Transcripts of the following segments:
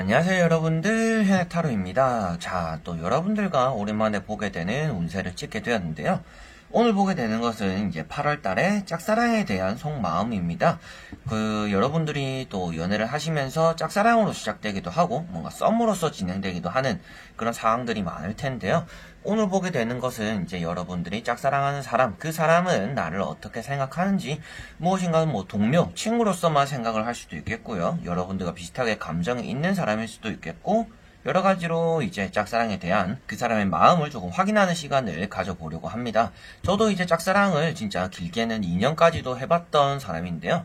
안녕하세요 여러분들, 해타로입니다. 자, 또 여러분들과 오랜만에 보게 되는 운세를 찍게 되었는데요. 오늘 보게 되는 것은 이제 8월 달에 짝사랑에 대한 속마음입니다. 여러분들이 또 연애를 하시면서 짝사랑으로 시작되기도 하고 뭔가 썸으로서 진행되기도 하는 그런 상황들이 많을 텐데요. 오늘 보게 되는 것은 이제 여러분들이 짝사랑하는 사람, 그 사람은 나를 어떻게 생각하는지, 무엇인가 동료, 친구로서만 생각을 할 수도 있겠고요. 여러분들과 비슷하게 감정이 있는 사람일 수도 있겠고, 여러 가지로 이제 짝사랑에 대한 그 사람의 마음을 조금 확인하는 시간을 가져보려고 합니다. 저도 이제 짝사랑을 진짜 길게는 2년까지도 해봤던 사람인데요.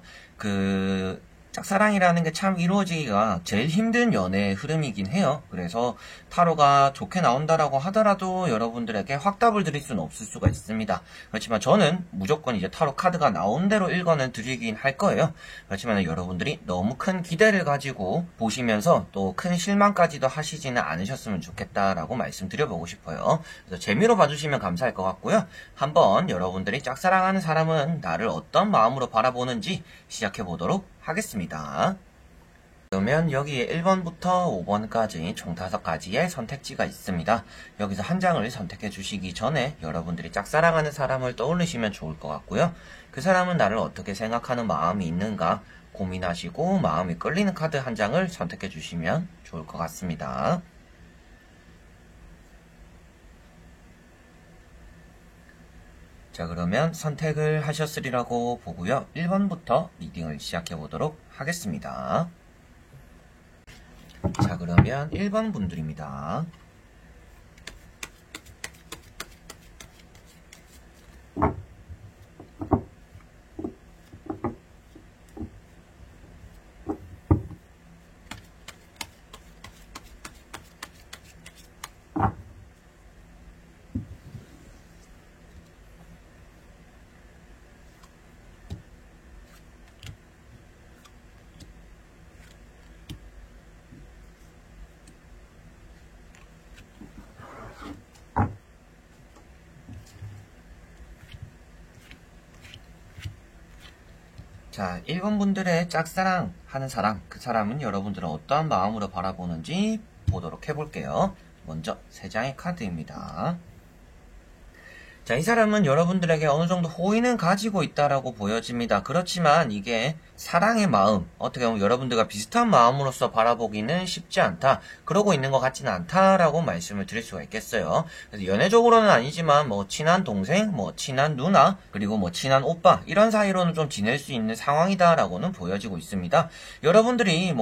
짝사랑이라는 게 참 이루어지기가 제일 힘든 연애의 흐름이긴 해요. 그래서 타로가 좋게 나온다라고 하더라도 여러분들에게 확답을 드릴 수는 없을 수가 있습니다. 그렇지만 저는 무조건 이제 타로 카드가 나온 대로 읽어는 드리긴 할 거예요. 그렇지만 여러분들이 너무 큰 기대를 가지고 보시면서 또 큰 실망까지도 하시지는 않으셨으면 좋겠다라고 말씀드려보고 싶어요. 그래서 재미로 봐주시면 감사할 것 같고요. 한번 여러분들이 짝사랑하는 사람은 나를 어떤 마음으로 바라보는지 시작해보도록 하겠습니다. 그러면 여기에 1번부터 5번까지 총 5가지의 선택지가 있습니다. 여기서 한 장을 선택해 주시기 전에 여러분들이 짝사랑하는 사람을 떠올리시면 좋을 것 같고요. 그 사람은 나를 어떻게 생각하는 마음이 있는가 고민하시고 마음이 끌리는 카드 한 장을 선택해 주시면 좋을 것 같습니다. 자, 그러면 선택을 하셨으리라고 보고요. 1번부터 리딩을 시작해 보도록 하겠습니다. 자, 그러면 1번 분들입니다. 자, 1번 분들의 짝사랑 하는 사람, 그 사람은 여러분들은 어떠한 마음으로 바라보는지 보도록 해볼게요. 먼저 3장의 카드입니다. 자, 이 사람은 여러분들에게 어느 정도 호의는 가지고 있다라고 보여집니다. 그렇지만 이게 사랑의 마음, 어떻게 보면 여러분들과 비슷한 마음으로서 바라보기는 쉽지 않다. 그러고 있는 것 같지는 않다라고 말씀을 드릴 수가 있겠어요. 그래서 연애적으로는 아니지만 친한 동생, 친한 누나, 그리고 친한 오빠 이런 사이로는 좀 지낼 수 있는 상황이다라고는 보여지고 있습니다. 여러분들이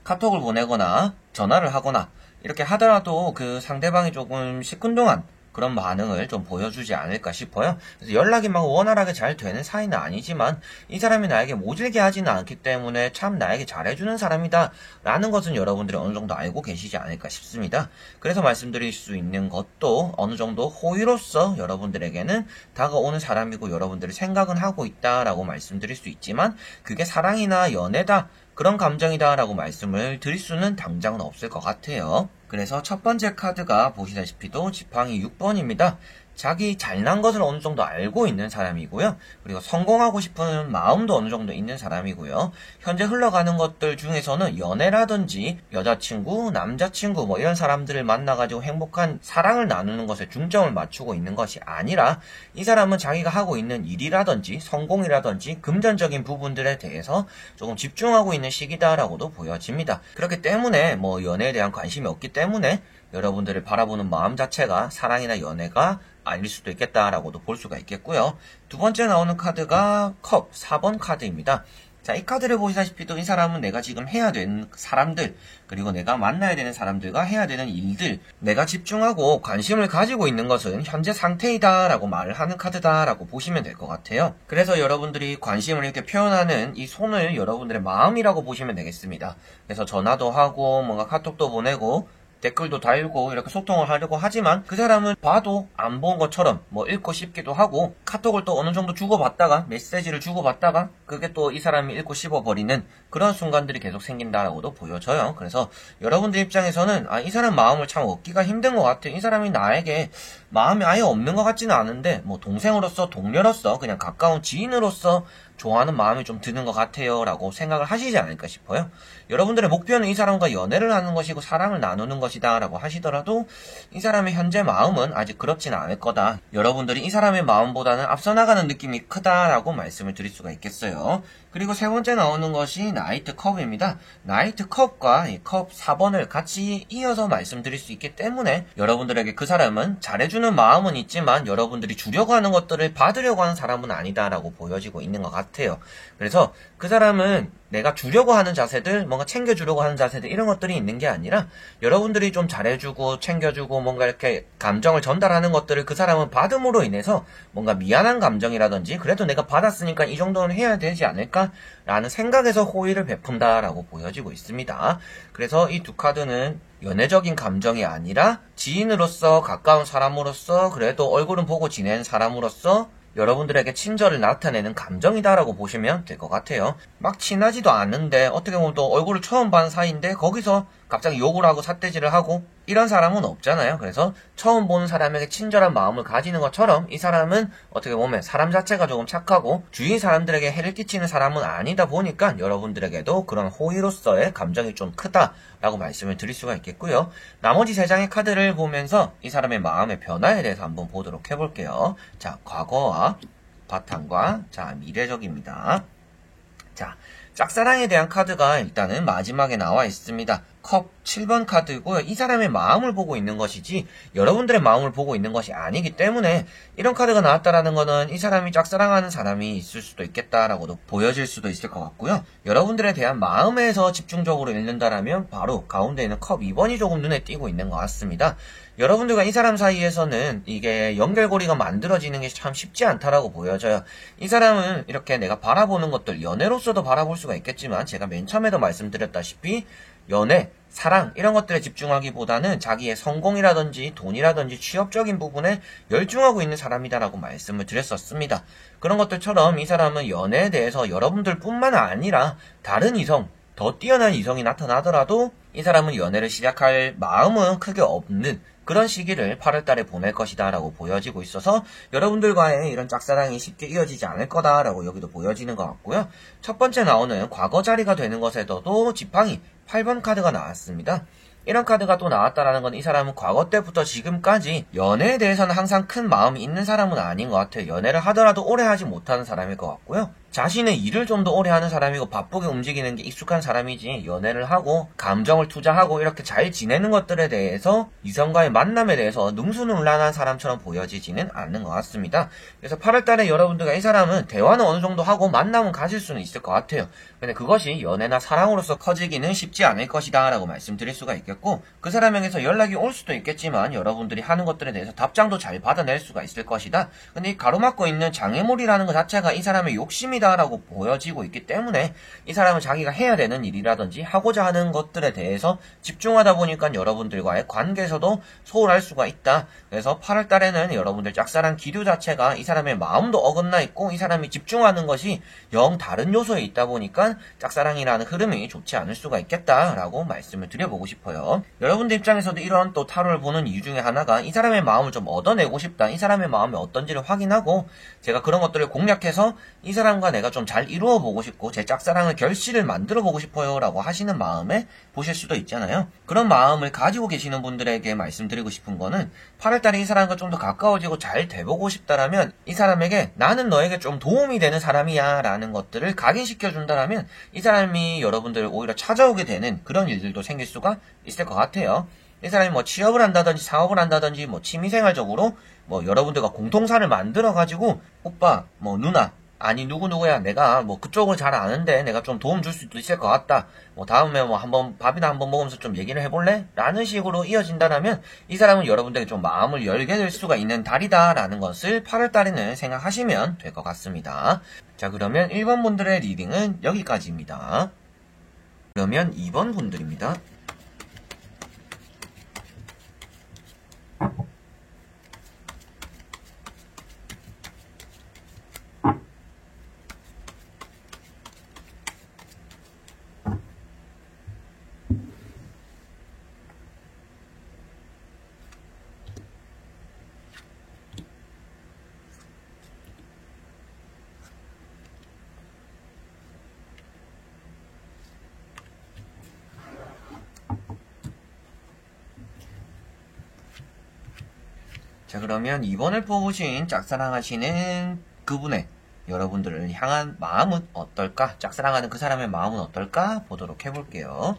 카톡을 보내거나 전화를 하거나 이렇게 하더라도 그 상대방이 조금 시큰둥한 그런 반응을 좀 보여주지 않을까 싶어요. 그래서 연락이 막 원활하게 잘 되는 사이는 아니지만 이 사람이 나에게 모질게 하지는 않기 때문에 참 나에게 잘해주는 사람이다 라는 것은 여러분들이 어느 정도 알고 계시지 않을까 싶습니다. 그래서 말씀드릴 수 있는 것도 어느 정도 호의로서 여러분들에게는 다가오는 사람이고 여러분들이 생각은 하고 있다라고 말씀드릴 수 있지만 그게 사랑이나 연애다 그런 감정이다라고 말씀을 드릴 수는 당장은 없을 것 같아요. 그래서 첫 번째 카드가 보시다시피도 지팡이 6번입니다. 자기 잘난 것을 어느 정도 알고 있는 사람이고요. 그리고 성공하고 싶은 마음도 어느 정도 있는 사람이고요. 현재 흘러가는 것들 중에서는 연애라든지 여자친구, 남자친구 이런 사람들을 만나가지고 행복한 사랑을 나누는 것에 중점을 맞추고 있는 것이 아니라 이 사람은 자기가 하고 있는 일이라든지 성공이라든지 금전적인 부분들에 대해서 조금 집중하고 있는 시기다라고도 보여집니다. 그렇기 때문에 연애에 대한 관심이 없기 때문에 여러분들을 바라보는 마음 자체가 사랑이나 연애가 아닐 수도 있겠다라고도 볼 수가 있겠고요. 두 번째 나오는 카드가 컵 4번 카드입니다. 자, 이 카드를 보시다시피도 이 사람은 내가 지금 해야 되는 사람들, 그리고 내가 만나야 되는 사람들과 해야 되는 일들, 내가 집중하고 관심을 가지고 있는 것은 현재 상태이다라고 말을 하는 카드다라고 보시면 될 것 같아요. 그래서 여러분들이 관심을 이렇게 표현하는 이 손을 여러분들의 마음이라고 보시면 되겠습니다. 그래서 전화도 하고 뭔가 카톡도 보내고 댓글도 달고 이렇게 소통을 하려고 하지만 그 사람은 봐도 안 본 것처럼 읽고 싶기도 하고 카톡을 또 어느 정도 주고받다가 메시지를 주고받다가 그게 또 이 사람이 읽고 씹어버리는 그런 순간들이 계속 생긴다라고도 보여져요. 그래서 여러분들 입장에서는 이 사람 마음을 참 얻기가 힘든 것 같아요. 이 사람이 나에게 마음이 아예 없는 것 같지는 않은데 뭐 동생으로서, 동료로서, 그냥 가까운 지인으로서 좋아하는 마음이 좀 드는 것 같아요 라고 생각을 하시지 않을까 싶어요. 여러분들의 목표는 이 사람과 연애를 하는 것이고 사랑을 나누는 것이다 라고 하시더라도 이 사람의 현재 마음은 아직 그렇지는 않을 거다. 여러분들이 이 사람의 마음보다는 앞서 나가는 느낌이 크다라고 말씀을 드릴 수가 있겠어요. 그리고 세 번째 나오는 것이 나이트 컵입니다. 나이트 컵과 이 컵 4번을 같이 이어서 말씀드릴 수 있기 때문에 여러분들에게 그 사람은 잘해주는 마음은 있지만 여러분들이 주려고 하는 것들을 받으려고 하는 사람은 아니다라고 보여지고 있는 것 같아요. 그래서 그 사람은 내가 주려고 하는 자세들, 뭔가 챙겨주려고 하는 자세들 이런 것들이 있는 게 아니라 여러분들이 좀 잘해주고 챙겨주고 뭔가 이렇게 감정을 전달하는 것들을 그 사람은 받음으로 인해서 뭔가 미안한 감정이라든지 그래도 내가 받았으니까 이 정도는 해야 되지 않을까? 라는 생각에서 호의를 베푼다라고 보여지고 있습니다. 그래서 이 두 카드는 연애적인 감정이 아니라 지인으로서, 가까운 사람으로서, 그래도 얼굴은 보고 지낸 사람으로서 여러분들에게 친절을 나타내는 감정이다라고 보시면 될 것 같아요. 막 친하지도 않은데 어떻게 보면 또 얼굴을 처음 본 사이인데 거기서 갑자기 욕을 하고 삿대질을 하고 이런 사람은 없잖아요. 그래서 처음 보는 사람에게 친절한 마음을 가지는 것처럼 이 사람은 어떻게 보면 사람 자체가 조금 착하고 주위 사람들에게 해를 끼치는 사람은 아니다 보니까 여러분들에게도 그런 호의로서의 감정이 좀 크다라고 말씀을 드릴 수가 있겠고요. 나머지 세 장의 카드를 보면서 이 사람의 마음의 변화에 대해서 한번 보도록 해볼게요. 자, 과거와 바탕과 자, 미래적입니다. 자, 짝사랑에 대한 카드가 일단은 마지막에 나와 있습니다. 컵 7번 카드고요. 이 사람의 마음을 보고 있는 것이지 여러분들의 마음을 보고 있는 것이 아니기 때문에 이런 카드가 나왔다라는 거는 이 사람이 짝사랑하는 사람이 있을 수도 있겠다라고도 보여질 수도 있을 것 같고요. 여러분들에 대한 마음에서 집중적으로 읽는다라면 바로 가운데 있는 컵 2번이 조금 눈에 띄고 있는 것 같습니다. 여러분들과 이 사람 사이에서는 이게 연결고리가 만들어지는 게 참 쉽지 않다라고 보여져요. 이 사람은 이렇게 내가 바라보는 것들, 연애로서도 바라볼 수가 있겠지만 제가 맨 처음에도 말씀드렸다시피 연애, 사랑 이런 것들에 집중하기보다는 자기의 성공이라든지 돈이라든지 취업적인 부분에 열중하고 있는 사람이다라고 말씀을 드렸었습니다. 그런 것들처럼 이 사람은 연애에 대해서 여러분들 뿐만 아니라 다른 이성, 더 뛰어난 이성이 나타나더라도 이 사람은 연애를 시작할 마음은 크게 없는 그런 시기를 8월달에 보낼 것이다 라고 보여지고 있어서 여러분들과의 이런 짝사랑이 쉽게 이어지지 않을 거다 라고 여기도 보여지는 것 같고요. 첫 번째 나오는 과거 자리가 되는 것에도 지팡이 8번 카드가 나왔습니다. 이런 카드가 또 나왔다라는 건 이 사람은 과거 때부터 지금까지 연애에 대해서는 항상 큰 마음이 있는 사람은 아닌 것 같아요. 연애를 하더라도 오래 하지 못하는 사람일 것 같고요. 자신의 일을 좀 더 오래 하는 사람이고 바쁘게 움직이는 게 익숙한 사람이지 연애를 하고 감정을 투자하고 이렇게 잘 지내는 것들에 대해서 이성과의 만남에 대해서 능수능란한 사람처럼 보여지지는 않는 것 같습니다. 그래서 8월달에 여러분들과 이 사람은 대화는 어느 정도 하고 만남은 가질 수는 있을 것 같아요. 근데 그것이 연애나 사랑으로서 커지기는 쉽지 않을 것이다 라고 말씀드릴 수가 있겠고 그 사람에게서 연락이 올 수도 있겠지만 여러분들이 하는 것들에 대해서 답장도 잘 받아낼 수가 있을 것이다. 근데 이 가로막고 있는 장애물이라는 것 자체가 이 사람의 욕심이 라고 보여지고 있기 때문에 이 사람은 자기가 해야 되는 일이라든지 하고자 하는 것들에 대해서 집중하다 보니까 여러분들과의 관계에서도 소홀할 수가 있다. 그래서 8월 달에는 여러분들 짝사랑 기류 자체가 이 사람의 마음도 어긋나 있고 이 사람이 집중하는 것이 영 다른 요소에 있다 보니까 짝사랑이라는 흐름이 좋지 않을 수가 있겠다라고 말씀을 드려보고 싶어요. 여러분들 입장에서도 이런 또 타로를 보는 이유 중에 하나가 이 사람의 마음을 좀 얻어내고 싶다. 이 사람의 마음이 어떤지를 확인하고 제가 그런 것들을 공략해서 이 사람과 내가 좀 잘 이루어 보고 싶고 제 짝사랑을 결실을 만들어 보고 싶어요 라고 하시는 마음에 보실 수도 있잖아요. 그런 마음을 가지고 계시는 분들에게 말씀드리고 싶은 거는 8월달에 이 사람과 좀 더 가까워지고 잘 돼보고 싶다라면 이 사람에게 나는 너에게 좀 도움이 되는 사람이야 라는 것들을 각인시켜 준다라면 이 사람이 여러분들을 오히려 찾아오게 되는 그런 일들도 생길 수가 있을 것 같아요. 이 사람이 뭐 취업을 한다든지 사업을 한다든지 뭐 취미생활적으로 뭐 여러분들과 공통사를 만들어 가지고 오빠 뭐 누나 아니 누구누구야 내가 뭐 그쪽을 잘 아는데 내가 좀 도움 줄 수도 있을 것 같다. 뭐 다음에 뭐 한번 밥이나 한번 먹으면서 좀 얘기를 해볼래? 라는 식으로 이어진다라면 이 사람은 여러분들에게 좀 마음을 열게 될 수가 있는 달이다 라는 것을 8월달에는 생각하시면 될 것 같습니다. 자 그러면 1번 분들의 리딩은 여기까지입니다. 그러면 2번 분들입니다. 자, 그러면 이번을 뽑으신 짝사랑하시는 그분의 여러분들을 향한 마음은 어떨까? 짝사랑하는 그 사람의 마음은 어떨까? 보도록 해볼게요.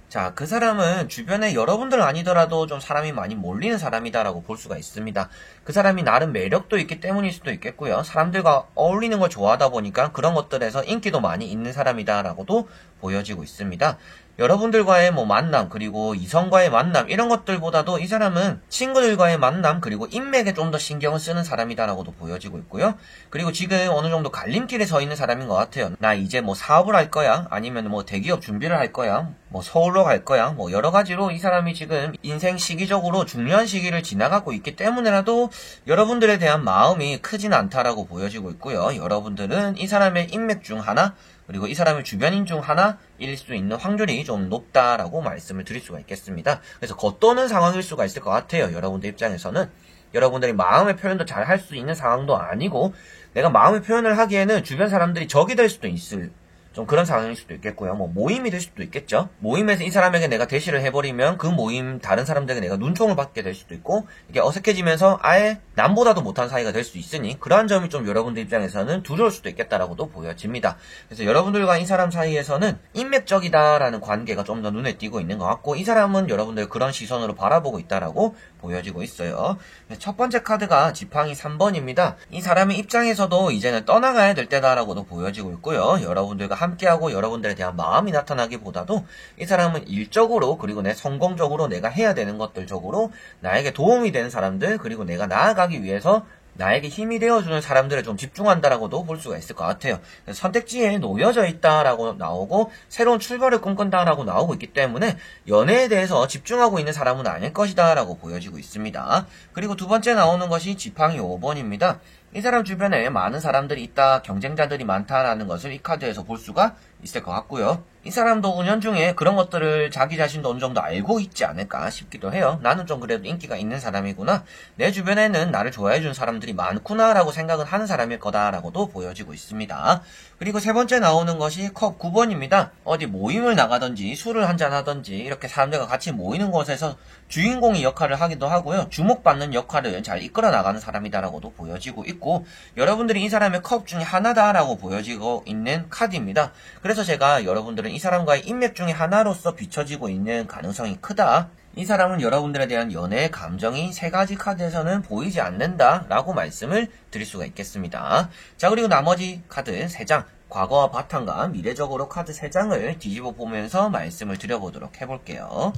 자, 그 사람은 주변에 여러분들 아니더라도 좀 사람이 많이 몰리는 사람이다라고 볼 수가 있습니다. 그 사람이 나름 매력도 있기 때문일 수도 있겠고요. 사람들과 어울리는 걸 좋아하다 보니까 그런 것들에서 인기도 많이 있는 사람이다라고도 보여지고 있습니다. 여러분들과의 만남, 그리고 이성과의 만남, 이런 것들보다도 이 사람은 친구들과의 만남, 그리고 인맥에 좀 더 신경을 쓰는 사람이다라고도 보여지고 있고요. 그리고 지금 어느 정도 갈림길에 서 있는 사람인 것 같아요. 나 이제 사업을 할 거야, 아니면 대기업 준비를 할 거야, 서울로 갈 거야, 여러 가지로 이 사람이 지금 인생 시기적으로 중요한 시기를 지나가고 있기 때문에라도 여러분들에 대한 마음이 크진 않다라고 보여지고 있고요. 여러분들은 이 사람의 인맥 중 하나, 그리고 이 사람의 주변인 중 하나일 수 있는 확률이 좀 높다라고 말씀을 드릴 수가 있겠습니다. 그래서 겉도는 상황일 수가 있을 것 같아요. 여러분들 입장에서는 여러분들이 마음의 표현도 잘 할 수 있는 상황도 아니고, 내가 마음의 표현을 하기에는 주변 사람들이 적이 될 수도 있을 좀 그런 상황일 수도 있겠고요. 모임이 될 수도 있겠죠. 모임에서 이 사람에게 내가 대시를 해버리면 그 모임 다른 사람들에게 내가 눈총을 받게 될 수도 있고, 이게 어색해지면서 아예 남보다도 못한 사이가 될 수 있으니 그러한 점이 좀 여러분들 입장에서는 두려울 수도 있겠다라고도 보여집니다. 그래서 여러분들과 이 사람 사이에서는 인맥적이다라는 관계가 좀 더 눈에 띄고 있는 것 같고, 이 사람은 여러분들 그런 시선으로 바라보고 있다라고 보여지고 있어요. 첫 번째 카드가 지팡이 3번입니다. 이 사람의 입장에서도 이제는 떠나가야 될 때다라고도 보여지고 있고요. 여러분들과 함께하고 여러분들에 대한 마음이 나타나기보다도 이 사람은 일적으로, 그리고 내 성공적으로 내가 해야 되는 것들적으로 나에게 도움이 되는 사람들, 그리고 내가 나아가기 위해서 나에게 힘이 되어주는 사람들에 좀 집중한다라고도 볼 수가 있을 것 같아요. 선택지에 놓여져 있다라고 나오고, 새로운 출발을 꿈꾼다라고 나오고 있기 때문에 연애에 대해서 집중하고 있는 사람은 아닐 것이다라고 보여지고 있습니다. 그리고 두 번째 나오는 것이 지팡이 5번입니다. 이 사람 주변에 많은 사람들이 있다, 경쟁자들이 많다라는 것을 이 카드에서 볼 수가 있을 것 같고요. 이 사람도 은연중에 그런 것들을 자기 자신도 어느 정도 알고 있지 않을까 싶기도 해요. 나는 좀 그래도 인기가 있는 사람이구나, 내 주변에는 나를 좋아해주는 사람들이 많구나 라고 생각은 하는 사람일 거다라고도 보여지고 있습니다. 그리고 세 번째 나오는 것이 컵 9번입니다. 어디 모임을 나가든지 술을 한잔하든지 이렇게 사람들과 같이 모이는 곳에서 주인공의 역할을 하기도 하고요. 주목받는 역할을 잘 이끌어 나가는 사람이다라고도 보여지고 있고, 여러분들이 이 사람의 컵 중에 하나다라고 보여지고 있는 카드입니다. 그래서 제가 여러분들은 이 사람과의 인맥 중에 하나로서 비춰지고 있는 가능성이 크다, 이 사람은 여러분들에 대한 연애의 감정이 세 가지 카드에서는 보이지 않는다 라고 말씀을 드릴 수가 있겠습니다. 자, 그리고 나머지 카드 3장, 과거와 바탕과 미래적으로 카드 3장을 뒤집어 보면서 말씀을 드려보도록 해볼게요.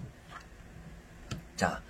자,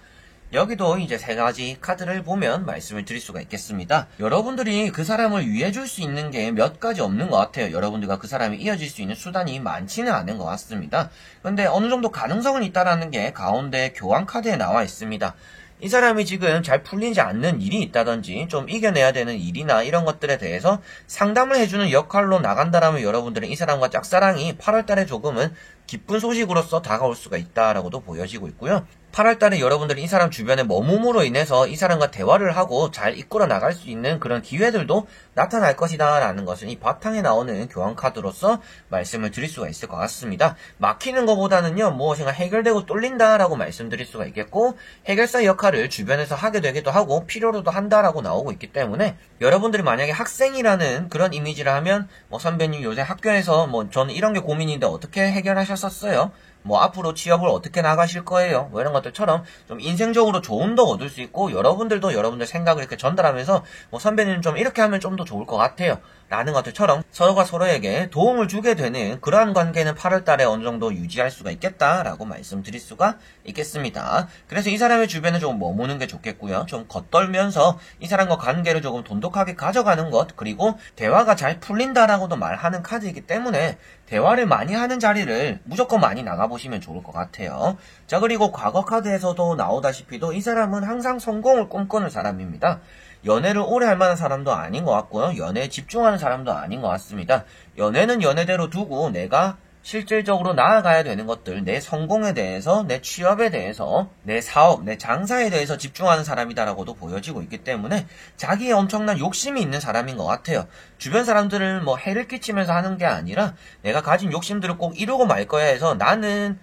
여기도 이제 3가지 카드를 보면 말씀을 드릴 수가 있겠습니다. 여러분들이 그 사람을 위해줄 수 있는 게 몇 가지 없는 것 같아요. 여러분들과 그 사람이 이어질 수 있는 수단이 많지는 않은 것 같습니다. 그런데 어느 정도 가능성은 있다라는 게 가운데 교환 카드에 나와 있습니다. 이 사람이 지금 잘 풀리지 않는 일이 있다든지 좀 이겨내야 되는 일이나 이런 것들에 대해서 상담을 해주는 역할로 나간다라면 여러분들은 이 사람과 짝사랑이 8월달에 조금은 기쁜 소식으로서 다가올 수가 있다라고도 보여지고 있고요. 8월달에 여러분들이 이 사람 주변에 머뭄으로 인해서 이 사람과 대화를 하고 잘 이끌어 나갈 수 있는 그런 기회들도 나타날 것이다 라는 것을 이 바탕에 나오는 교환 카드로서 말씀을 드릴 수가 있을 것 같습니다. 막히는 것보다는요, 무엇인가 해결되고 뚫린다 라고 말씀드릴 수가 있겠고, 해결사 역할을 주변에서 하게 되기도 하고 필요로도 한다라고 나오고 있기 때문에, 여러분들이 만약에 학생이라는 그런 이미지를 하면 선배님 요새 학교에서 저는 이런 게 고민인데 어떻게 해결하셨었어요? 앞으로 취업을 어떻게 나가실 거예요? 이런 것들처럼 좀 인생적으로 조언도 얻을 수 있고, 여러분들도 여러분들 생각을 이렇게 전달하면서 선배님 좀 이렇게 하면 좀 더 좋을 것 같아요 라는 것들처럼 서로가 서로에게 도움을 주게 되는 그러한 관계는 8월달에 어느 정도 유지할 수가 있겠다라고 말씀드릴 수가 있겠습니다. 그래서 이 사람의 주변에 조금 머무는 게 좋겠고요. 좀 겉돌면서 이 사람과 관계를 조금 돈독하게 가져가는 것, 그리고 대화가 잘 풀린다라고도 말하는 카드이기 때문에 대화를 많이 하는 자리를 무조건 많이 나가보시면 좋을 것 같아요. 자, 그리고 과거 카드에서도 나오다시피도 이 사람은 항상 성공을 꿈꾸는 사람입니다. 연애를 오래 할 만한 사람도 아닌 것 같고요. 연애에 집중하는 사람도 아닌 것 같습니다. 연애는 연애대로 두고 내가 실질적으로 나아가야 되는 것들, 내 성공에 대해서, 내 취업에 대해서, 내 사업, 내 장사에 대해서 집중하는 사람이다라고도 보여지고 있기 때문에 자기의 엄청난 욕심이 있는 사람인 것 같아요. 주변 사람들을 해를 끼치면서 하는 게 아니라 내가 가진 욕심들을 꼭 이루고 말 거야 해서 나는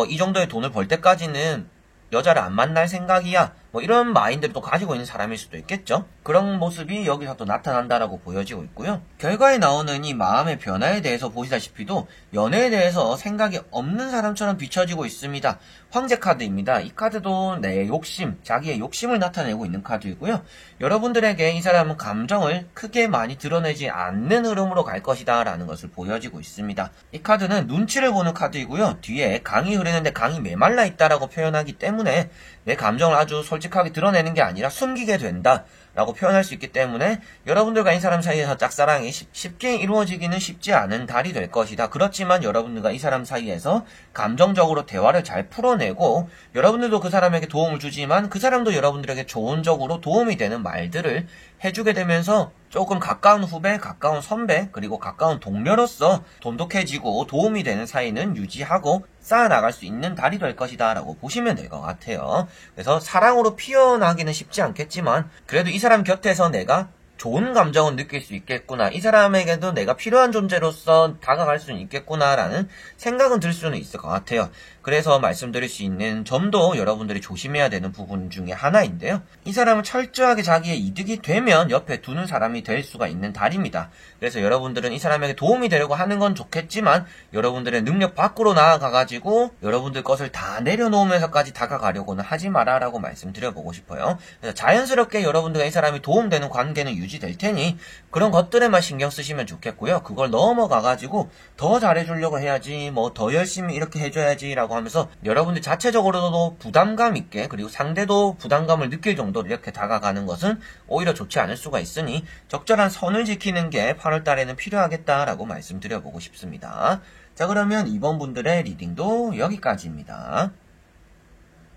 이 정도의 돈을 벌 때까지는 여자를 안 만날 생각이야. 뭐 이런 마인드를 또 가지고 있는 사람일 수도 있겠죠. 그런 모습이 여기서 또 나타난다라고 보여지고 있고요. 결과에 나오는 이 마음의 변화에 대해서 보시다시피도 연애에 대해서 생각이 없는 사람처럼 비춰지고 있습니다. 황제 카드입니다. 이 카드도 내 욕심, 자기의 욕심을 나타내고 있는 카드이고요. 여러분들에게 이 사람은 감정을 크게 많이 드러내지 않는 흐름으로 갈 것이다 라는 것을 보여지고 있습니다. 이 카드는 눈치를 보는 카드이고요. 뒤에 강이 흐르는데 강이 메말라 있다라고 표현하기 때문에 내 감정을 아주 솔직하게 드러내는 게 아니라 숨기게 된다 라고 표현할 수 있기 때문에 여러분들과 이 사람 사이에서 짝사랑이 쉽게 이루어지기는 쉽지 않은 달이 될 것이다. 그렇지만 여러분들과 이 사람 사이에서 감정적으로 대화를 잘 풀어내고 여러분들도 그 사람에게 도움을 주지만 그 사람도 여러분들에게 좋은적으로 도움이 되는 말들을 해주게 되면서 조금 가까운 후배, 가까운 선배, 그리고 가까운 동료로서 돈독해지고 도움이 되는 사이는 유지하고 쌓아나갈 수 있는 달이 될 것이다 라고 보시면 될 것 같아요. 그래서 사랑으로 피어나기는 쉽지 않겠지만 그래도 이 사람 곁에서 내가 좋은 감정은 느낄 수 있겠구나. 이 사람에게도 내가 필요한 존재로서 다가갈 수는 있겠구나라는 생각은 들 수는 있을 것 같아요. 그래서 말씀드릴 수 있는 점도 여러분들이 조심해야 되는 부분 중에 하나인데요. 이 사람은 철저하게 자기의 이득이 되면 옆에 두는 사람이 될 수가 있는 달입니다. 그래서 여러분들은 이 사람에게 도움이 되려고 하는 건 좋겠지만 여러분들의 능력 밖으로 나아가가지고 여러분들 것을 다 내려놓으면서까지 다가가려고는 하지 마라 라고 말씀드려보고 싶어요. 그래서 자연스럽게 여러분들과 이 사람이 도움되는 관계는 유지될 테니 그런 것들에만 신경 쓰시면 좋겠고요. 그걸 넘어가가지고 더 잘해주려고 해야지 뭐 더 열심히 이렇게 해줘야지 라고 하면서 여러분들 자체적으로도 부담감 있게 그리고 상대도 부담감을 느낄 정도로 이렇게 다가가는 것은 오히려 좋지 않을 수가 있으니 적절한 선을 지키는 게 8월달에는 필요하겠다라고 말씀드려보고 싶습니다. 자, 그러면 2번 분들의 리딩도 여기까지입니다.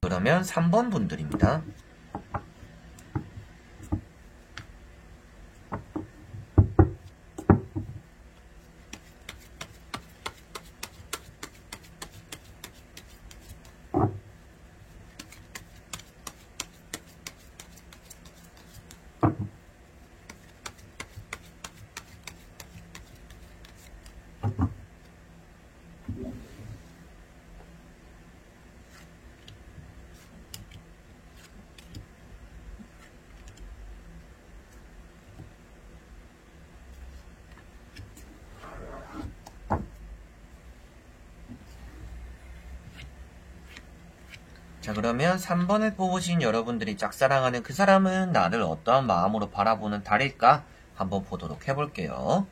그러면 3번 분들입니다. 자, 그러면 3번을 뽑으신 여러분들이 짝사랑하는 그 사람은 나를 어떠한 마음으로 바라보는 달일까? 한번 보도록 해볼게요.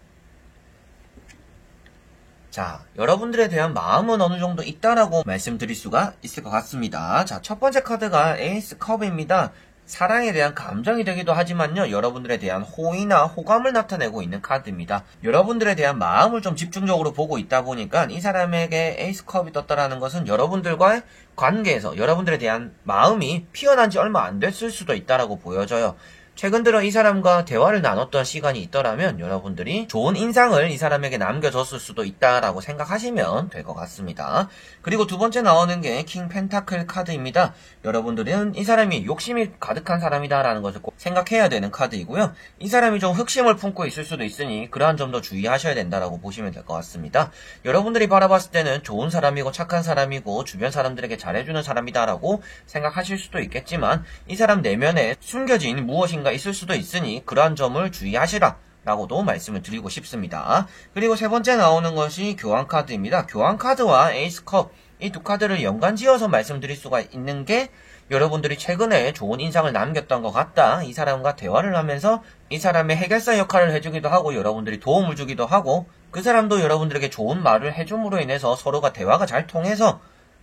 자, 여러분들에 대한 마음은 어느 정도 있다라고 말씀드릴 수가 있을 것 같습니다. 자, 첫 번째 카드가 에이스 컵입니다. 사랑에 대한 감정이 되기도 하지만요, 여러분들에 대한 호의나 호감을 나타내고 있는 카드입니다. 여러분들에 대한 마음을 좀 집중적으로 보고 있다 보니까 이 사람에게 에이스컵이 떴다라는 것은 여러분들과의 관계에서 여러분들에 대한 마음이 피어난 지 얼마 안 됐을 수도 있다라고 보여져요. 최근 들어 이 사람과 대화를 나눴던 시간이 있더라면 여러분들이 좋은 인상을 이 사람에게 남겨줬을 수도 있다라고 생각하시면 될 것 같습니다. 그리고 두 번째 나오는 게 킹 펜타클 카드입니다. 여러분들은 이 사람이 욕심이 가득한 사람이다라는 것을 꼭 생각해야 되는 카드이고요. 이 사람이 좀 흑심을 품고 있을 수도 있으니 그러한 점도 주의하셔야 된다라고 보시면 될 것 같습니다. 여러분들이 바라봤을 때는 좋은 사람이고 착한 사람이고 주변 사람들에게 잘해주는 사람이다라고 생각하실 수도 있겠지만 이 사람 내면에 숨겨진 무엇인가 있을 수도 있으니 그러한 점을 주의하시라 라고도 말씀을 드리고 싶습니다. 그리고 세 번째 나오는 것이 교환카드입니다. 교환카드와 에이스컵 이 두 카드를 연관지어서 말씀드릴 수가 있는 게 여러분들이 최근에 좋은 인상을 남겼던 것 같다. 이 사람과 대화를 하면서 이 사람의 해결사 역할을 해주기도 하고 여러분들이 도움을 주기도 하고 그 사람도 여러분들에게 좋은 말을 해줌으로 인해서 서로가 대화가 잘 통해서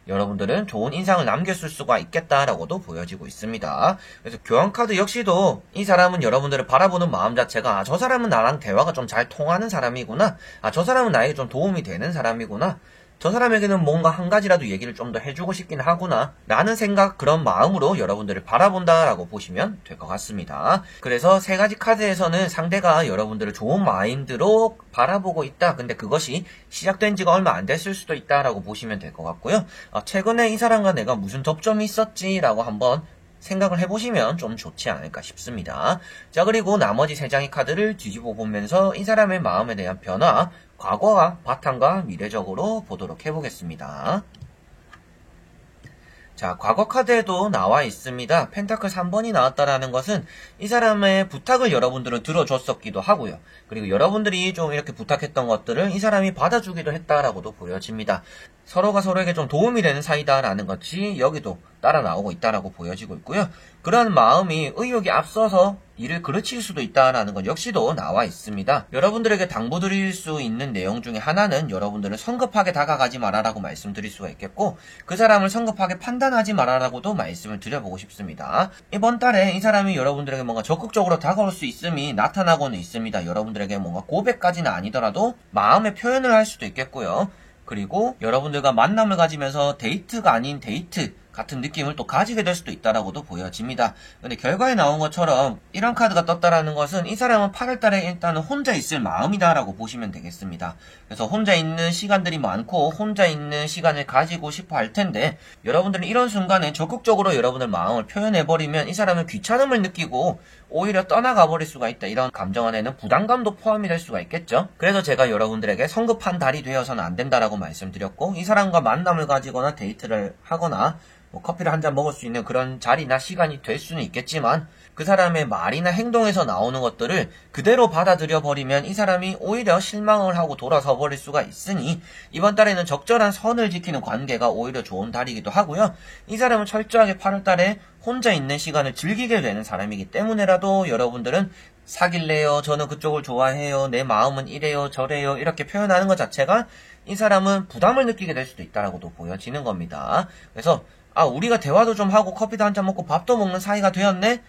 여러분들은 좋은 인상을 남겼을 수가 있겠다라고도 보여지고 있습니다. 그래서 교환카드 역시도 이 사람은 여러분들을 바라보는 마음 자체가 저 사람은 나랑 대화가 좀 잘 통하는 사람이구나. 저 사람은 나에게 좀 도움이 되는 사람이구나. 저 사람에게는 뭔가 한 가지라도 얘기를 좀 더 해주고 싶긴 하구나 라는 생각, 그런 마음으로 여러분들을 바라본다라고 보시면 될 것 같습니다. 그래서 세 가지 카드에서는 상대가 여러분들을 좋은 마인드로 바라보고 있다. 근데 그것이 시작된 지가 얼마 안 됐을 수도 있다라고 보시면 될 것 같고요. 최근에 이 사람과 내가 무슨 접점이 있었지라고 한번 생각을 해보시면 좀 좋지 않을까 싶습니다. 자, 그리고 나머지 세 장의 카드를 뒤집어 보면서 이 사람의 마음에 대한 변화, 과거와 바탕과 미래적으로 보도록 해보겠습니다. 자, 과거 카드에도 나와 있습니다. 펜타클 3번이 나왔다라는 것은 이 사람의 부탁을 여러분들은 들어줬었기도 하고요. 그리고 여러분들이 좀 이렇게 부탁했던 것들을 이 사람이 받아주기도 했다라고도 보여집니다. 서로가 서로에게 좀 도움이 되는 사이다라는 것이 여기도 따라 나오고 있다라고 보여지고 있고요. 그런 마음이 의욕이 앞서서 일을 그르칠 수도 있다라는 것 역시도 나와 있습니다. 여러분들에게 당부드릴 수 있는 내용 중에 하나는 여러분들은 성급하게 다가가지 말아라고 말씀드릴 수가 있겠고, 그 사람을 성급하게 판단하지 말아라고도 말씀을 드려보고 싶습니다. 이번 달에 이 사람이 여러분들에게 뭔가 적극적으로 다가올 수 있음이 나타나고는 있습니다. 여러분들에게 뭔가 고백까지는 아니더라도 마음의 표현을 할 수도 있겠고요. 그리고 여러분들과 만남을 가지면서 데이트가 아닌 데이트 같은 느낌을 또 가지게 될 수도 있다라고도 보여집니다. 근데 결과에 나온 것처럼 이런 카드가 떴다라는 것은 이 사람은 8월달에 일단은 혼자 있을 마음이다라고 보시면 되겠습니다. 그래서 혼자 있는 시간들이 많고 혼자 있는 시간을 가지고 싶어 할 텐데, 여러분들은 이런 순간에 적극적으로 여러분들 마음을 표현해버리면 이 사람은 귀찮음을 느끼고 오히려 떠나가 버릴 수가 있다. 이런 감정 안에는 부담감도 포함이 될 수가 있겠죠. 그래서 제가 여러분들에게 성급한 달이 되어서는 안 된다라고 말씀드렸고, 이 사람과 만남을 가지거나 데이트를 하거나 뭐 커피를 한 잔 먹을 수 있는 그런 자리나 시간이 될 수는 있겠지만, 그 사람의 말이나 행동에서 나오는 것들을 그대로 받아들여 버리면 이 사람이 오히려 실망을 하고 돌아서 버릴 수가 있으니, 이번 달에는 적절한 선을 지키는 관계가 오히려 좋은 달이기도 하고요. 이 사람은 철저하게 8월달에 혼자 있는 시간을 즐기게 되는 사람이기 때문에라도 여러분들은 사귈래요, 저는 그쪽을 좋아해요, 내 마음은 이래요 저래요 이렇게 표현하는 것 자체가 이 사람은 부담을 느끼게 될 수도 있다라고도 보여지는 겁니다. 그래서 우리가 대화도 좀 하고 커피도 한잔 먹고 밥도 먹는 사이가 되었네?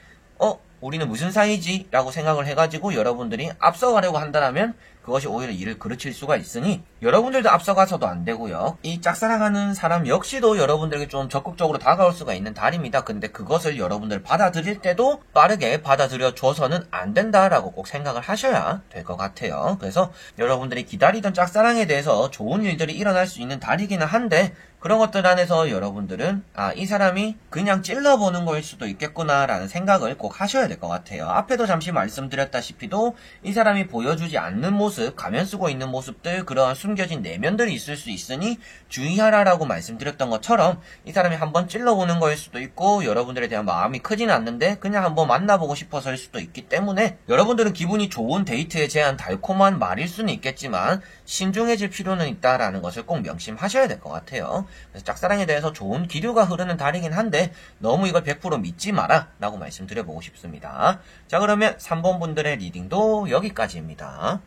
우리는 무슨 사이지? 라고 생각을 해가지고 여러분들이 앞서가려고 한다면 그것이 오히려 일을 그르칠 수가 있으니 여러분들도 앞서가서도 안 되고요. 이 짝사랑하는 사람 역시도 여러분들에게 좀 적극적으로 다가올 수가 있는 달입니다. 근데 그것을 여러분들 받아들일 때도 빠르게 받아들여 줘서는 안 된다라고 꼭 생각을 하셔야 될 것 같아요. 그래서 여러분들이 기다리던 짝사랑에 대해서 좋은 일들이 일어날 수 있는 달이기는 한데, 그런 것들 안에서 여러분들은 이 사람이 그냥 찔러보는 거일 수도 있겠구나 라는 생각을 꼭 하셔야 될 것 같아요. 앞에도 잠시 말씀드렸다시피도 이 사람이 보여주지 않는 모습, 가면 쓰고 있는 모습들, 그러한 숨겨진 내면들이 있을 수 있으니 주의하라라고 말씀드렸던 것처럼 이 사람이 한번 찔러보는 거일 수도 있고, 여러분들에 대한 마음이 크지는 않는데 그냥 한번 만나보고 싶어서일 수도 있기 때문에 여러분들은 기분이 좋은 데이트에 제한 달콤한 말일 수는 있겠지만 신중해질 필요는 있다라는 것을 꼭 명심하셔야 될 것 같아요. 그래서 짝사랑에 대해서 좋은 기류가 흐르는 달이긴 한데 너무 이걸 100% 믿지 마라 라고 말씀드려보고 싶습니다. 자, 그러면 3번 분들의 리딩도 여기까지입니다.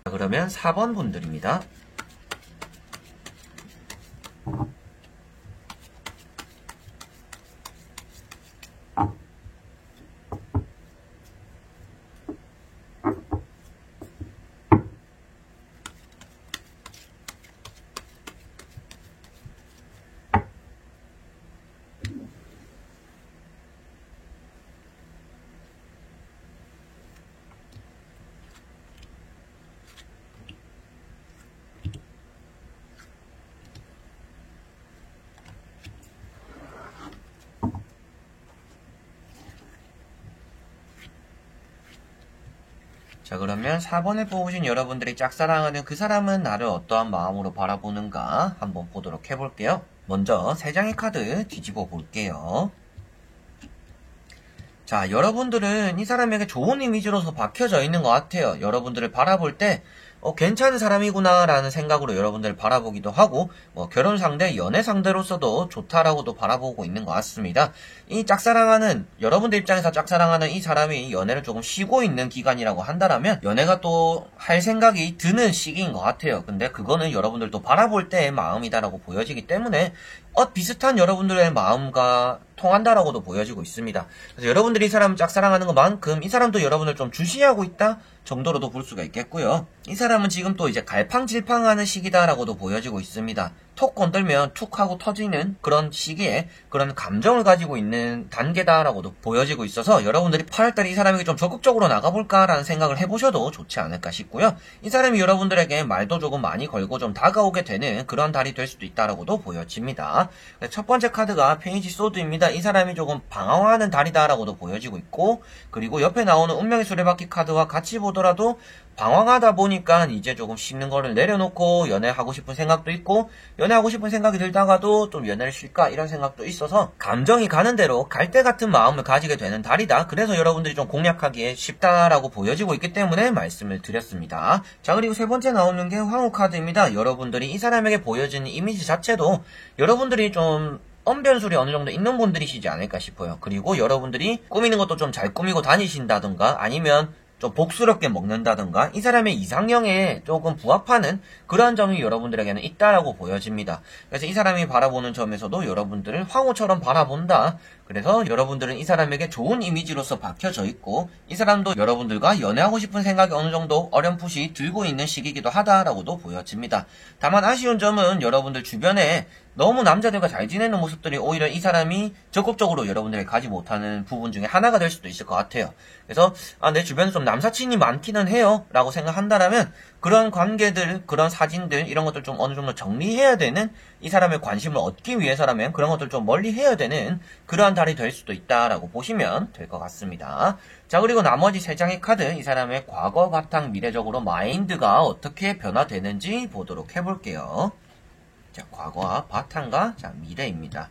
자, 그러면 4번 분들입니다. 자, 그러면 4번을 뽑으신 여러분들이 짝사랑하는 그 사람은 나를 어떠한 마음으로 바라보는가 한번 보도록 해볼게요. 먼저 3장의 카드 뒤집어 볼게요. 자, 여러분들은 이 사람에게 좋은 이미지로서 박혀져 있는 것 같아요. 여러분들을 바라볼 때 괜찮은 사람이구나 라는 생각으로 여러분들을 바라보기도 하고, 결혼 상대, 연애 상대로서도 좋다라고도 바라보고 있는 것 같습니다. 이 짝사랑하는, 여러분들 입장에서 짝사랑하는 이 사람이 연애를 조금 쉬고 있는 기간이라고 한다면 연애가 또 할 생각이 드는 시기인 것 같아요. 근데 그거는 여러분들도 바라볼 때의 마음이다라고 보여지기 때문에 비슷한 여러분들의 마음과 통한다라고도 보여지고 있습니다. 그래서 여러분들이 이 사람을 짝사랑하는 것만큼 이 사람도 여러분을 좀 주시하고 있다 정도로도 볼 수가 있겠고요. 이 사람은 지금 또 이제 갈팡질팡하는 시기다라고도 보여지고 있습니다. 톡 건들면 툭 하고 터지는 그런 시기에 그런 감정을 가지고 있는 단계다라고도 보여지고 있어서 여러분들이 8월달에 이 사람에게 좀 적극적으로 나가볼까라는 생각을 해보셔도 좋지 않을까 싶고요. 이 사람이 여러분들에게 말도 조금 많이 걸고 좀 다가오게 되는 그런 달이 될 수도 있다라고도 보여집니다. 첫 번째 카드가 페이지 소드입니다. 이 사람이 조금 방황하는 달이다라고도 보여지고 있고, 그리고 옆에 나오는 운명의 수레바퀴 카드와 같이 보더라도 방황하다 보니까 이제 조금 씻는 거를 내려놓고 연애하고 싶은 생각도 있고, 연애하고 싶은 생각이 들다가도 좀 연애를 쉴까 이런 생각도 있어서 감정이 가는 대로 갈대 같은 마음을 가지게 되는 달이다. 그래서 여러분들이 좀 공략하기에 쉽다라고 보여지고 있기 때문에 말씀을 드렸습니다. 자, 그리고 세 번째 나오는 게 황후 카드입니다. 여러분들이 이 사람에게 보여지는 이미지 자체도 여러분들이 좀 언변술이 어느 정도 있는 분들이시지 않을까 싶어요. 그리고 여러분들이 꾸미는 것도 좀 잘 꾸미고 다니신다던가 아니면 좀 복스럽게 먹는다던가 이 사람의 이상형에 조금 부합하는 그러한 점이 여러분들에게는 있다라고 보여집니다. 그래서 이 사람이 바라보는 점에서도 여러분들을 황후처럼 바라본다. 그래서 여러분들은 이 사람에게 좋은 이미지로서 박혀져 있고 이 사람도 여러분들과 연애하고 싶은 생각이 어느 정도 어렴풋이 들고 있는 시기이기도 하다라고도 보여집니다. 다만 아쉬운 점은 여러분들 주변에 너무 남자들과 잘 지내는 모습들이 오히려 이 사람이 적극적으로 여러분들에게 가지 못하는 부분 중에 하나가 될 수도 있을 것 같아요. 그래서 내 주변에 좀 남사친이 많기는 해요 라고 생각한다면 그런 관계들, 그런 사진들 이런 것들 좀 어느 정도 정리해야 되는, 이 사람의 관심을 얻기 위해서라면 그런 것들 좀 멀리 해야 되는 그러한 달이 될 수도 있다라고 보시면 될 것 같습니다. 자, 그리고 나머지 3장의 카드, 이 사람의 과거 바탕 미래적으로 마인드가 어떻게 변화되는지 보도록 해볼게요. 자, 과거와 바탕과 미래입니다.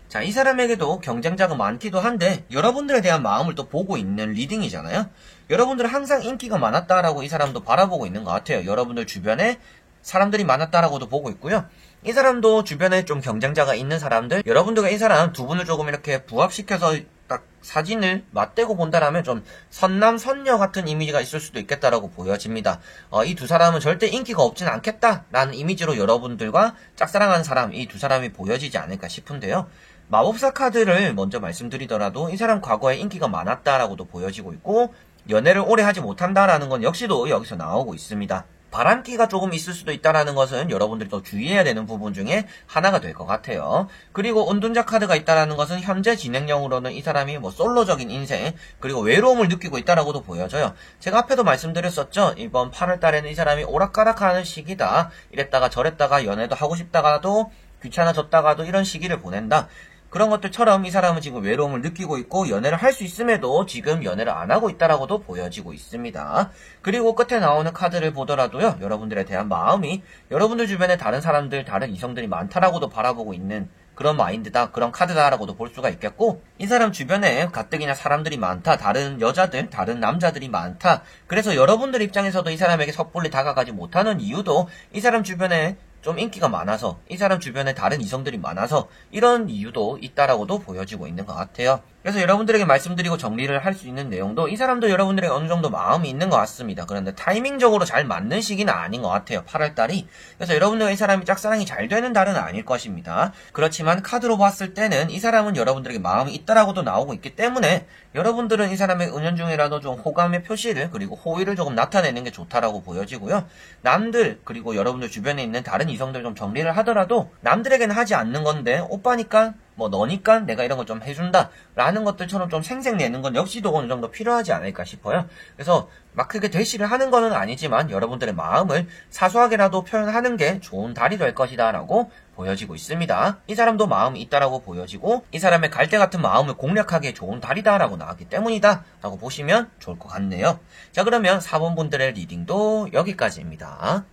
자, 이 사람에게도 경쟁자가 많기도 한데 여러분들에 대한 마음을 또 보고 있는 리딩이잖아요. 여러분들은 항상 인기가 많았다라고 이 사람도 바라보고 있는 것 같아요. 여러분들 주변에 사람들이 많았다라고도 보고 있고요. 이 사람도 주변에 좀 경쟁자가 있는 사람들, 여러분들과 이 사람 두 분을 조금 이렇게 부합시켜서 딱 사진을 맞대고 본다라면 좀 선남 선녀 같은 이미지가 있을 수도 있겠다라고 보여집니다. 이 두 사람은 절대 인기가 없진 않겠다라는 이미지로 여러분들과 짝사랑하는 사람, 이 두 사람이 보여지지 않을까 싶은데요. 마법사 카드를 먼저 말씀드리더라도 이 사람 과거에 인기가 많았다라고도 보여지고 있고 연애를 오래 하지 못한다라는 건 역시도 여기서 나오고 있습니다. 바람기가 조금 있을 수도 있다는 것은 여러분들이 또 주의해야 되는 부분 중에 하나가 될 것 같아요. 그리고 운둔자 카드가 있다는 것은 현재 진행형으로는 이 사람이 솔로적인 인생 그리고 외로움을 느끼고 있다라고도 보여져요. 제가 앞에도 말씀드렸었죠. 이번 8월 달에는 이 사람이 오락가락하는 시기다. 이랬다가 저랬다가 연애도 하고 싶다가도 귀찮아졌다가도 이런 시기를 보낸다. 그런 것들처럼 이 사람은 지금 외로움을 느끼고 있고 연애를 할 수 있음에도 지금 연애를 안 하고 있다라고도 보여지고 있습니다. 그리고 끝에 나오는 카드를 보더라도요. 여러분들에 대한 마음이 여러분들 주변에 다른 사람들, 다른 이성들이 많다라고도 바라보고 있는 그런 마인드다, 그런 카드다라고도 볼 수가 있겠고 이 사람 주변에 가뜩이나 사람들이 많다, 다른 여자들, 다른 남자들이 많다. 그래서 여러분들 입장에서도 이 사람에게 섣불리 다가가지 못하는 이유도 이 사람 주변에 좀 인기가 많아서, 이 사람 주변에 다른 이성들이 많아서 이런 이유도 있다라고도 보여지고 있는 것 같아요. 그래서 여러분들에게 말씀드리고 정리를 할 수 있는 내용도 이 사람도 여러분들에게 어느 정도 마음이 있는 것 같습니다. 그런데 타이밍적으로 잘 맞는 시기는 아닌 것 같아요. 8월달이. 그래서 여러분들과 이 사람이 짝사랑이 잘 되는 달은 아닐 것입니다. 그렇지만 카드로 봤을 때는 이 사람은 여러분들에게 마음이 있다라고도 나오고 있기 때문에 여러분들은 이 사람의 은연중이라도 좀 호감의 표시를 그리고 호의를 조금 나타내는 게 좋다라고 보여지고요. 남들 그리고 여러분들 주변에 있는 다른 이성들 좀 정리를 하더라도 남들에게는 하지 않는 건데 오빠니까 너니까 내가 이런 거 좀 해준다 라는 것들처럼 좀 생색내는 건 역시도 어느 정도 필요하지 않을까 싶어요. 그래서 막 크게 대시를 하는 거는 아니지만 여러분들의 마음을 사소하게라도 표현하는 게 좋은 달이 될 것이다 라고 보여지고 있습니다. 이 사람도 마음이 있다라고 보여지고 이 사람의 갈대 같은 마음을 공략하기에 좋은 달이다 라고 나왔기 때문이다 라고 보시면 좋을 것 같네요. 자, 그러면 4번 분들의 리딩도 여기까지입니다.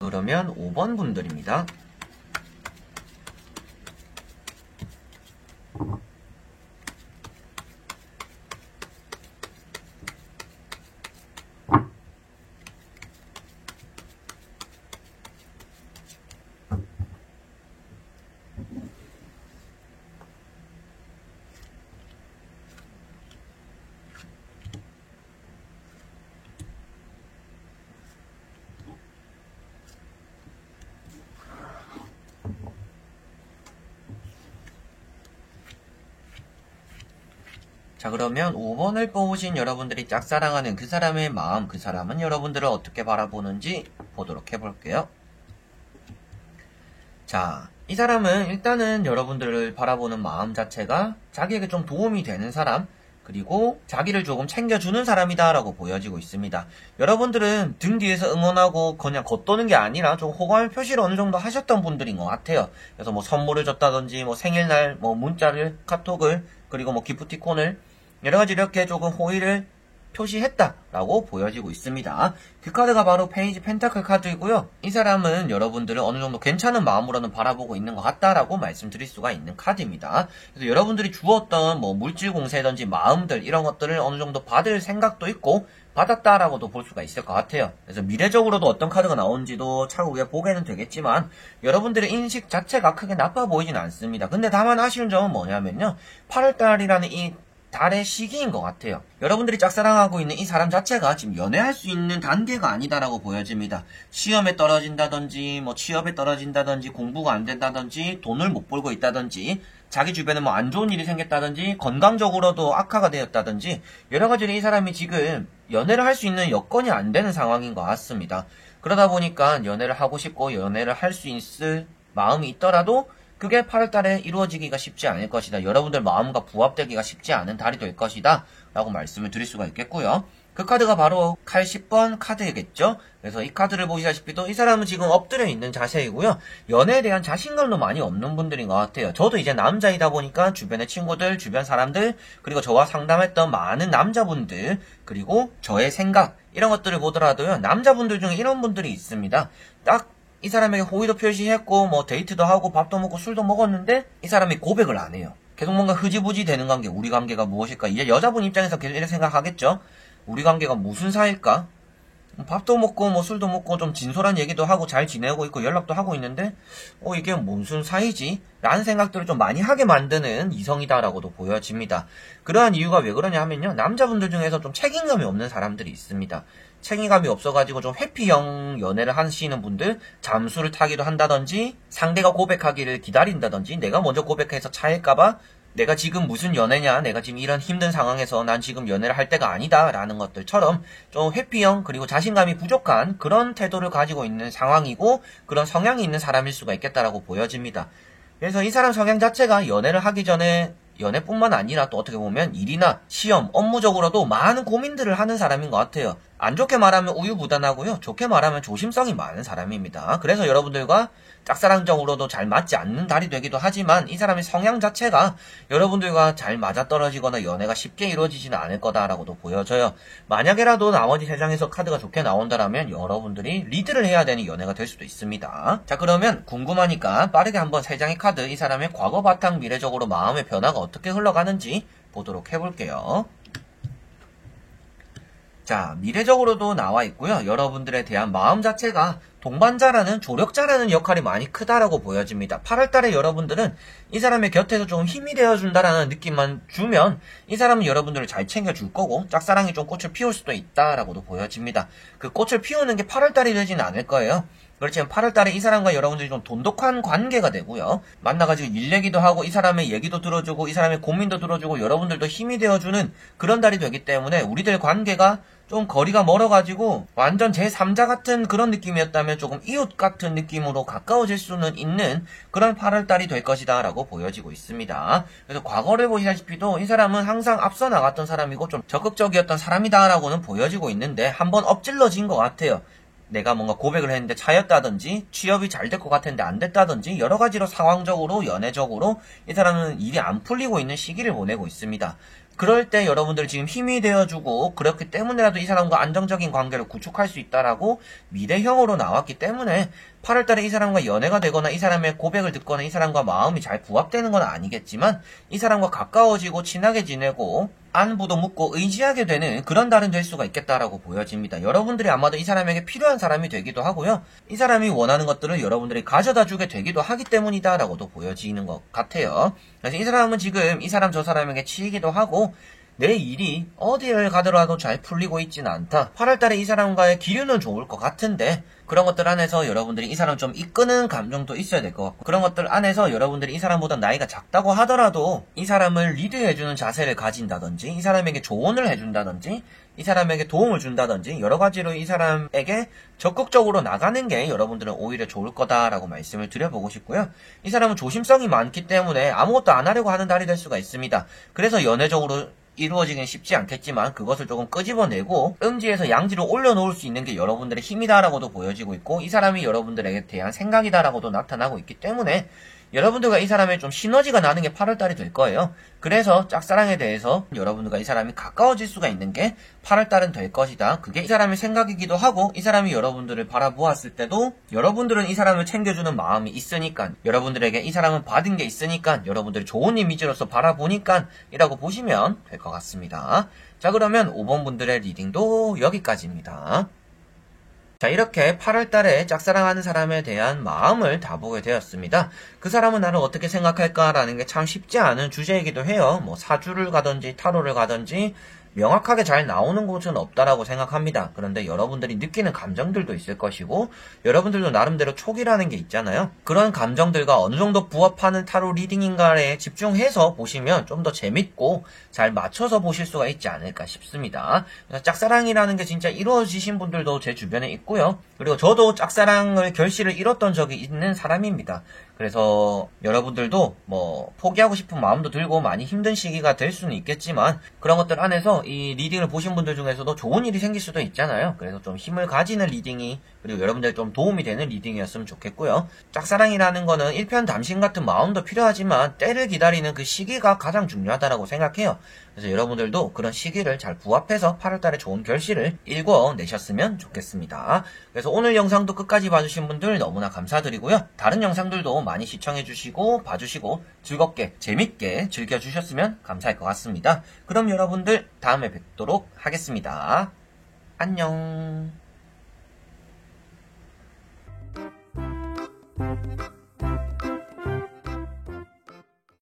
그러면 5번 분들입니다. 자, 그러면 5번을 뽑으신 여러분들이 짝사랑하는 그 사람의 마음, 그 사람은 여러분들을 어떻게 바라보는지 보도록 해볼게요. 자, 이 사람은 일단은 여러분들을 바라보는 마음 자체가 자기에게 좀 도움이 되는 사람, 그리고 자기를 조금 챙겨주는 사람이다 라고 보여지고 있습니다. 여러분들은 등 뒤에서 응원하고 그냥 겉도는 게 아니라 좀 호감의 표시를 어느 정도 하셨던 분들인 것 같아요. 그래서 선물을 줬다든지 생일날 문자를, 카톡을, 그리고 기프티콘을 여러가지 이렇게 조금 호의를 표시했다라고 보여지고 있습니다. 그 카드가 바로 페이지 펜타클 카드이고요. 이 사람은 여러분들을 어느 정도 괜찮은 마음으로는 바라보고 있는 것 같다라고 말씀드릴 수가 있는 카드입니다. 그래서 여러분들이 주었던 뭐 물질 공세든지 마음들 이런 것들을 어느 정도 받을 생각도 있고 받았다라고도 볼 수가 있을 것 같아요. 그래서 미래적으로도 어떤 카드가 나오는지도 차후에 보게는 되겠지만 여러분들의 인식 자체가 크게 나빠 보이진 않습니다. 근데 다만 아쉬운 점은 뭐냐면요. 8월달이라는 이 달의 시기인 것 같아요. 여러분들이 짝사랑하고 있는 이 사람 자체가 지금 연애할 수 있는 단계가 아니다라고 보여집니다. 시험에 떨어진다든지 뭐 취업에 떨어진다든지 공부가 안 된다든지 돈을 못 벌고 있다든지 자기 주변에 뭐 안 좋은 일이 생겼다든지 건강적으로도 악화가 되었다든지 여러 가지로 이 사람이 지금 연애를 할 수 있는 여건이 안 되는 상황인 것 같습니다. 그러다 보니까 연애를 하고 싶고 연애를 할 수 있을 마음이 있더라도 그게 8월달에 이루어지기가 쉽지 않을 것이다. 여러분들 마음과 부합되기가 쉽지 않은 달이 될 것이다 라고 말씀을 드릴 수가 있겠고요. 그 카드가 바로 칼 10번 카드이겠죠. 그래서 이 카드를 보시다시피도 이 사람은 지금 엎드려 있는 자세이고요. 연애에 대한 자신감도 많이 없는 분들인 것 같아요. 저도 이제 남자이다 보니까 주변의 친구들, 주변 사람들, 그리고 저와 상담했던 많은 남자분들, 그리고 저의 생각 이런 것들을 보더라도요. 남자분들 중에 이런 분들이 있습니다. 딱 이 사람에게 호의도 표시했고 뭐 데이트도 하고 밥도 먹고 술도 먹었는데 이 사람이 고백을 안 해요. 계속 뭔가 흐지부지 되는 관계, 우리 관계가 무엇일까? 이제 여자분 입장에서 계속 이렇게 생각하겠죠? 우리 관계가 무슨 사이일까? 밥도 먹고 뭐 술도 먹고 좀 진솔한 얘기도 하고 잘 지내고 있고 연락도 하고 있는데 이게 무슨 사이지? 라는 생각들을 좀 많이 하게 만드는 이성이다라고도 보여집니다. 그러한 이유가 왜 그러냐 하면요. 남자분들 중에서 좀 책임감이 없는 사람들이 있습니다. 책임감이 없어가지고 좀 회피형 연애를 하시는 분들, 잠수를 타기도 한다든지 상대가 고백하기를 기다린다든지 내가 먼저 고백해서 차일까봐 내가 지금 무슨 연애냐, 내가 지금 이런 힘든 상황에서 난 지금 연애를 할 때가 아니다 라는 것들처럼 좀 회피형 그리고 자신감이 부족한 그런 태도를 가지고 있는 상황이고 그런 성향이 있는 사람일 수가 있겠다라고 보여집니다. 그래서 이 사람 성향 자체가 연애를 하기 전에 연애뿐만 아니라 또 어떻게 보면 일이나 시험, 업무적으로도 많은 고민들을 하는 사람인 것 같아요. 안 좋게 말하면 우유부단하고요. 좋게 말하면 조심성이 많은 사람입니다. 그래서 여러분들과 짝사랑적으로도 잘 맞지 않는 달이 되기도 하지만 이 사람의 성향 자체가 여러분들과 잘 맞아떨어지거나 연애가 쉽게 이루어지지는 않을 거다라고도 보여져요. 만약에라도 나머지 세상에서 카드가 좋게 나온다라면 여러분들이 리드를 해야 되는 연애가 될 수도 있습니다. 자, 그러면 궁금하니까 빠르게 한번 3장의 카드, 이 사람의 과거 바탕 미래적으로 마음의 변화가 어떻게 흘러가는지 보도록 해볼게요. 자, 미래적으로도 나와 있고요. 여러분들에 대한 마음 자체가 동반자라는 조력자라는 역할이 많이 크다라고 보여집니다. 8월달에 여러분들은 이 사람의 곁에서 좀 힘이 되어준다라는 느낌만 주면 이 사람은 여러분들을 잘 챙겨줄 거고 짝사랑이 좀 꽃을 피울 수도 있다라고도 보여집니다. 그 꽃을 피우는 게 8월달이 되지는 않을 거예요. 그렇지만 8월달에 이 사람과 여러분들이 좀 돈독한 관계가 되고요. 만나가지고 일 얘기도 하고 이 사람의 얘기도 들어주고 이 사람의 고민도 들어주고 여러분들도 힘이 되어주는 그런 달이 되기 때문에 우리들 관계가 좀 거리가 멀어가지고 완전 제3자 같은 그런 느낌이었다면 조금 이웃 같은 느낌으로 가까워질 수는 있는 그런 8월달이 될 것이다 라고 보여지고 있습니다. 그래서 과거를 보시다시피도 이 사람은 항상 앞서 나갔던 사람이고 좀 적극적이었던 사람이다 라고는 보여지고 있는데 한번 엎질러진 것 같아요. 내가 뭔가 고백을 했는데 차였다든지 취업이 잘 될 것 같은데 안 됐다든지 여러 가지로 상황적으로 연애적으로 이 사람은 일이 안 풀리고 있는 시기를 보내고 있습니다. 그럴 때 여러분들 지금 힘이 되어주고 그렇기 때문에라도 이 사람과 안정적인 관계를 구축할 수 있다라고 미래형으로 나왔기 때문에 8월달에 이 사람과 연애가 되거나 이 사람의 고백을 듣거나 이 사람과 마음이 잘 부합되는 건 아니겠지만 이 사람과 가까워지고 친하게 지내고 안부도 묻고 의지하게 되는 그런 달은 될 수가 있겠다라고 보여집니다. 여러분들이 아마도 이 사람에게 필요한 사람이 되기도 하고요. 이 사람이 원하는 것들을 여러분들이 가져다 주게 되기도 하기 때문이다라고도 보여지는 것 같아요. 그래서 이 사람은 지금 이 사람 저 사람에게 치이기도 하고 내 일이 어디를 가더라도 잘 풀리고 있지는 않다. 8월달에 이 사람과의 기류는 좋을 것 같은데 그런 것들 안에서 여러분들이 이 사람 좀 이끄는 감정도 있어야 될 것 같고 그런 것들 안에서 여러분들이 이 사람보다 나이가 작다고 하더라도 이 사람을 리드해주는 자세를 가진다든지 이 사람에게 조언을 해준다든지 이 사람에게 도움을 준다든지 여러 가지로 이 사람에게 적극적으로 나가는 게 여러분들은 오히려 좋을 거다라고 말씀을 드려보고 싶고요. 이 사람은 조심성이 많기 때문에 아무것도 안 하려고 하는 달이 될 수가 있습니다. 그래서 연애적으로 이루어지긴 쉽지 않겠지만 그것을 조금 끄집어내고 음지에서 양지로 올려놓을 수 있는 게 여러분들의 힘이다라고도 보여지고 있고 이 사람이 여러분들에게 대한 생각이다라고도 나타나고 있기 때문에 여러분들과 이 사람의 좀 시너지가 나는 게 8월달이 될 거예요. 그래서 짝사랑에 대해서 여러분들과 이 사람이 가까워질 수가 있는 게 8월달은 될 것이다. 그게 이 사람의 생각이기도 하고 이 사람이 여러분들을 바라보았을 때도 여러분들은 이 사람을 챙겨주는 마음이 있으니까 여러분들에게 이 사람은 받은 게 있으니까 여러분들이 좋은 이미지로서 바라보니까 이라고 보시면 될 것 같습니다. 자, 그러면 5번 분들의 리딩도 여기까지입니다. 자, 이렇게 8월달에 짝사랑하는 사람에 대한 마음을 다 보게 되었습니다. 그 사람은 나를 어떻게 생각할까라는 게 참 쉽지 않은 주제이기도 해요. 뭐 사주를 가든지 타로를 가든지 명확하게 잘 나오는 곳은 없다라고 생각합니다. 그런데 여러분들이 느끼는 감정들도 있을 것이고 여러분들도 나름대로 촉이라는 게 있잖아요. 그런 감정들과 어느 정도 부합하는 타로 리딩인가에 집중해서 보시면 좀 더 재밌고 잘 맞춰서 보실 수가 있지 않을까 싶습니다. 그래서 짝사랑이라는 게 진짜 이루어지신 분들도 제 주변에 있고요. 그리고 저도 짝사랑을 결실을 잃었던 적이 있는 사람입니다. 그래서 여러분들도 뭐 포기하고 싶은 마음도 들고 많이 힘든 시기가 될 수는 있겠지만 그런 것들 안에서 이 리딩을 보신 분들 중에서도 좋은 일이 생길 수도 있잖아요. 그래서 좀 힘을 가지는 리딩이 그리고 여러분들 좀 도움이 되는 리딩이었으면 좋겠고요. 짝사랑이라는 거는 일편담심 같은 마음도 필요하지만 때를 기다리는 그 시기가 가장 중요하다고 생각해요. 그래서 여러분들도 그런 시기를 잘 부합해서 8월달에 좋은 결실을 읽어내셨으면 좋겠습니다. 그래서 오늘 영상도 끝까지 봐주신 분들 너무나 감사드리고요. 다른 영상들도 많이 시청해주시고 봐주시고 즐겁게 재밌게 즐겨주셨으면 감사할 것 같습니다. 그럼 여러분들 다음에 뵙도록 하겠습니다. 안녕.